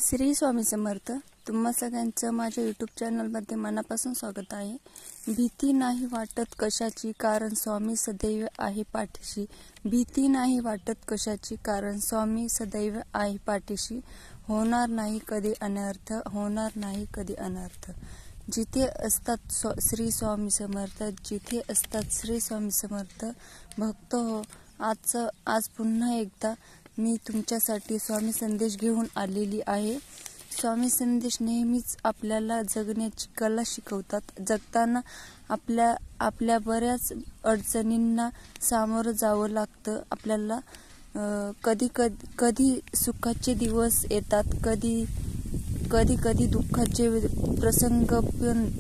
श्री स्वामी समर्थ. तुम्हा सगळ्यांचं माझ्या यूट्यूब चॅनलमध्ये मनापासून स्वागत आहे. भीती नाही वाटत कशाची, कारण स्वामी सदैव आहे पाठीशी. भीती नाही वाटत कशाची, कारण स्वामी सदैव आहे पाठीशी. होणार नाही कधी अनर्थ, होणार नाही कधी अनर्थ. जिथे असतात श्री स्वामी समर्थ, जिथे असतात श्री स्वामी समर्थ. भक्त हो, आज पुन्हा एकदा मी तुमच्यासाठी स्वामी संदेश घेऊन आलेली आहे. स्वामी संदेश नेहमीच आपल्याला जगण्याची कला शिकवतात. जगताना आपल्या बऱ्याच अडचणींना सामोरं जावं लागतं आपल्याला. कधी सुखाचे दिवस येतात, कधी दुःखाचे प्रसंग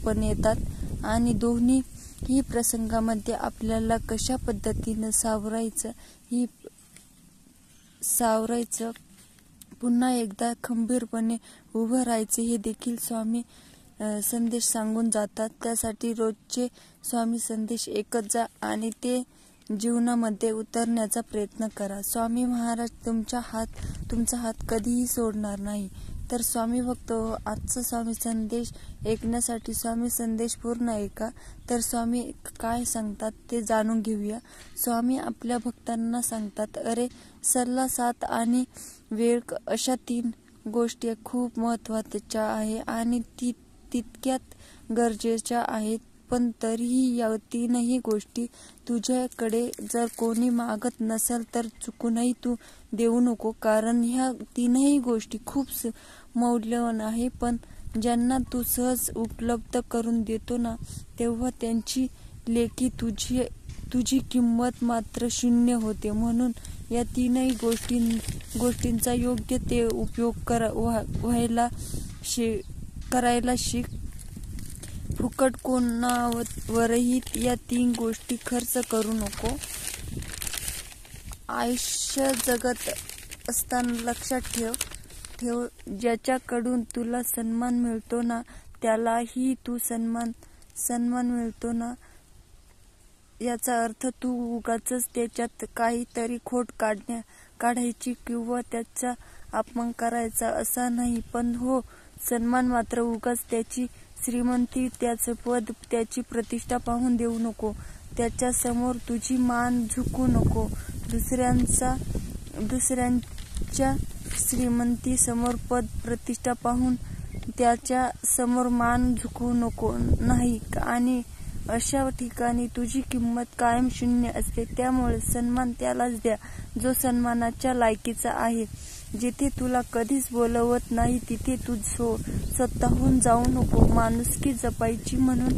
पण येतात, आणि दोन्ही प्रसंगामध्ये आपल्याला कशा पद्धतीने सावरायचं, पुन्हा एकदा खंबीरपणे उभं राहायचे, हे देखील स्वामी संदेश सांगून जातात. त्यासाठी रोजचे स्वामी संदेश ऐकत जा आणि ते जीवनामध्ये उतरण्याचा प्रयत्न करा. स्वामी महाराज तुमचा हात कधीही सोडणार नाही. तर स्वामी भक्त हो, आजचा स्वामी संदेश ऐकण्यासाठी स्वामी संदेश पूर्ण ऐका. तर स्वामी काय सांगतात ते जाणून घेऊया. स्वामी आपल्या भक्तांना सांगतात, अरे सल्ला, साथ आणि वेळ अशा 3 गोष्टी खूप महत्त्वाच्या आहे आणि तितक्यात गरजेच्या आहेत. पण तरीही या 3ही गोष्टी तुझ्याकडे जर कोणी मागत नसेल तर चुकूनही तू देऊ नको, कारण ह्या 3ही गोष्टी खूप मौल्यवान आहे. पण ज्यांना तू सहज उपलब्ध करून देतो ना, तेव्हा त्यांची लेखी तुझी किंमत मात्र शून्य होते. म्हणून या 3ही गोष्टींचा योग्य ते उपयोग करायला शिक. फुकट कोणावरही या 3 गोष्टी खर्च करू नको. आयुष्य जगत असताना लक्षात ठेव, ज्याच्याकडून तुला सन्मान मिळतो ना, त्यालाही तू सन्मान मिळतो ना. याचा अर्थ तू उगाचच त्याच्यात काहीतरी खोट काढायची किंवा त्याचा अपमान करायचा असा नाही. पण हो, सन्मान मात्र उगाच त्याची श्रीमंती, त्याचं पद, त्याची प्रतिष्ठा पाहून देऊ नको. त्याच्या समोर तुझी मान झुकू नको. दुसऱ्यांच्या श्रीमंती समोर, पद, प्रतिष्ठा पाहून त्याच्या समोर मान झुकवू नको नाही. आणि अशा ठिकाणी तुझी किंमत कायम शून्य असते. त्यामुळे सन्मान त्यालाच द्या जो सन्मानाच्या लायकीचा आहे. जिथे तुला कधीच बोलवत नाही तिथे तू स्वतःहून जाऊ नको. माणुसकी जपायची म्हणून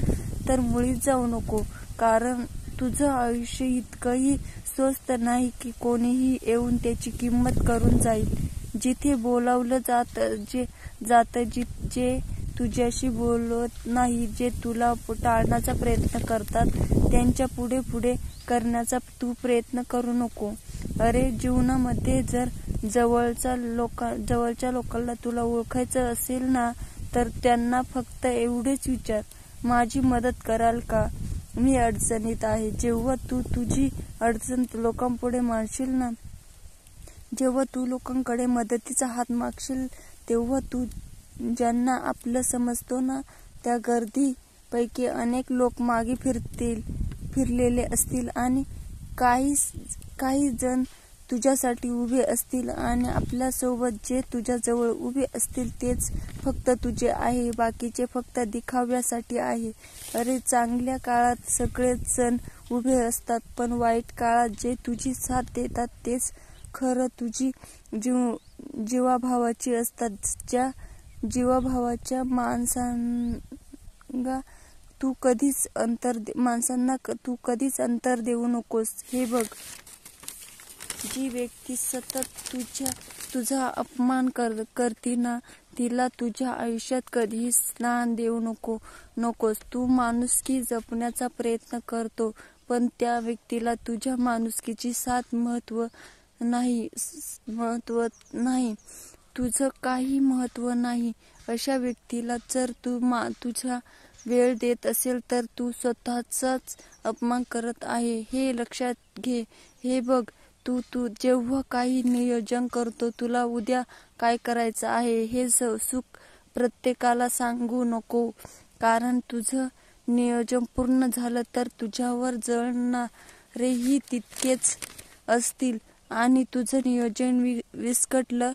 तर मुळीच जाऊ नको, कारण तुझं आयुष्य इतकंही स्वस्त नाही की कोणीही येऊन त्याची किंमत करून जाईल. जिथे बोलावलं जातं, जे तुझ्याशी बोलत नाही, जे तुला टाळण्याचा प्रयत्न करतात, त्यांच्या पुढे करण्याचा तू प्रयत्न करू नको. अरे जीवनामध्ये जर जवळच्या लोकांना तुला ओळखायचं असेल ना, तर त्यांना फक्त एवढेच विचार, माझी मदत कराल का, मी अडचणीत आहे. जेव्हा तू तुझी अडचण लोकांपुढे मांडशील ना, जेव्हा तू लोकांकडे मदतीचा हात मागशील, तेव्हा तू ज्यांना आपलं समजतो ना, त्या गर्दीपैकी अनेक लोक मागे फिरलेले असतील आणि काही जण तुझ्यासाठी उभे असतील. आणि आपल्यासोबत जे तुझ्याजवळ उभे असतील तेच फक्त तुझे आहे, बाकीचे फक्त दिखाव्यासाठी आहे. अरे चांगल्या काळात सगळेच जण उभे असतात, पण वाईट काळात जे तुझी साथ देतात तेच खरं तुझी जीवाभावाची असतात. ज्या जीवाभावाच्या माणसांना तू कधीच अंतर देऊ नकोस. हे बघ, जी व्यक्ती सतत तुझा अपमान करते ना, तिला तुझ्या आयुष्यात कधीही स्थान देऊ नकोस. तू माणुसकी जपण्याचा प्रयत्न करतो, पण त्या व्यक्तीला तुझ्या माणुसकीची साथ महत्व नाही, तुझं काही महत्व नाही. अशा व्यक्तीला जर तू तुझा वेळ देत असेल तर तू स्वतःचाच अपमान करत आहे, हे लक्षात घे. हे बघ, तू जेव्हा काही नियोजन करतो, तुला उद्या काय करायचं आहे हे सुख प्रत्येकाला सांगू नको, कारण तुझं नियोजन पूर्ण झालं तर तुझ्यावर जळणारेही तितकेच असतील आणि तुझं नियोजन विस्कटलं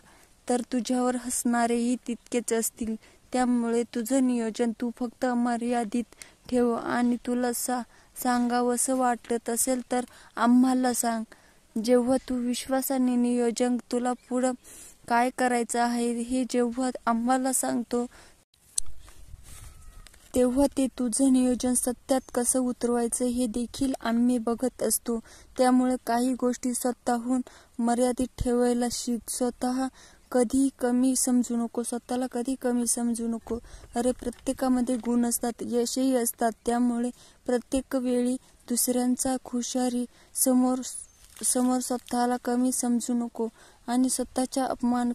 तर तुझ्यावर हसणारेही तितकेच असतील. त्यामुळे तुझं नियोजन तू फक्त मर्यादित ठेव आणि तुला सांगावंसं वाटत असेल तर आम्हाला सांग. जेव्हा तू विश्वासाने नियोजन, तुला पुढं काय करायचं आहे हे जेव्हा आम्हाला सांगतो, तेव्हा ते तुझं नियोजन सत्यात कसं उतरवायचं हे देखील आम्ही बघत असतो. त्यामुळे काही गोष्टी स्वतःहून मर्यादित ठेवायला शिक. स्वतःला कधी कमी समजू नको. अरे, प्रत्येकामध्ये गुण असतात, यशही असतात. त्यामुळे प्रत्येक वेळी दुसऱ्यांचा खुशारी समोर स्वतःला कमी समजू नको आणि स्वतःचा अपमान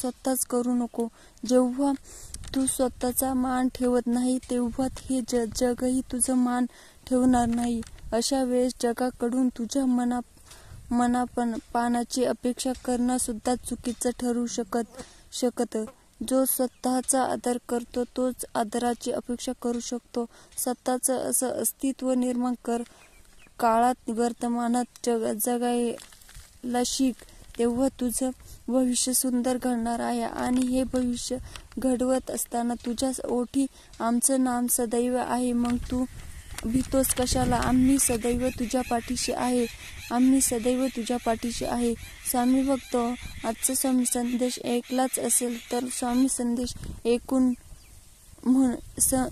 स्वतःच करू नको. जेव्हा तू स्वतःचा मान ठेवत नाही, तेव्हा हे जगही तुझं मान ठेवणार नाही. अशा वेळेस जगाकडून तुझ्या मनापानाची अपेक्षा करणं सुद्धा चुकीचं ठरू शकतं. जो स्वतःचा आदर करतो तोच आदराची अपेक्षा करू शकतो. स्वतःचं असं अस्तित्व निर्माण कर. काळात वर्तमानात जगायला शिक. तेव्हा तुझं भविष्य सुंदर घडणार आहे आणि हे भविष्य घडवत असताना तुझ्या ओठी आमचं नाम सदैव आहे. मग तू भीतोस कशाला? आम्ही सदैव तुझ्या पाठीशी आहे. स्वामी भक्त, आजचा स्वामी संदेश ऐकलाच असेल तर स्वामी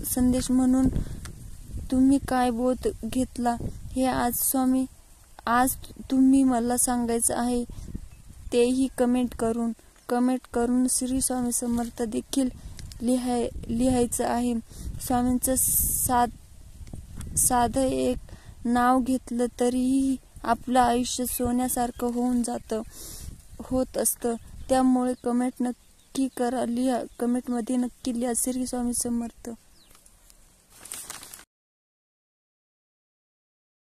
संदेश म्हणून तुम्ही काय बोध घेतला हे आज तुम्ही मला सांगायचं आहे. तेही कमेंट करून श्री स्वामी समर्थ देखील लिहायचं आहे. स्वामींचं साधं एक नाव घेतलं तरीही आपलं आयुष्य सोन्यासारखं होत असतं. त्यामुळे कमेंट नक्की करा. कमेंटमध्ये नक्की लिहा, श्री स्वामी समर्थ.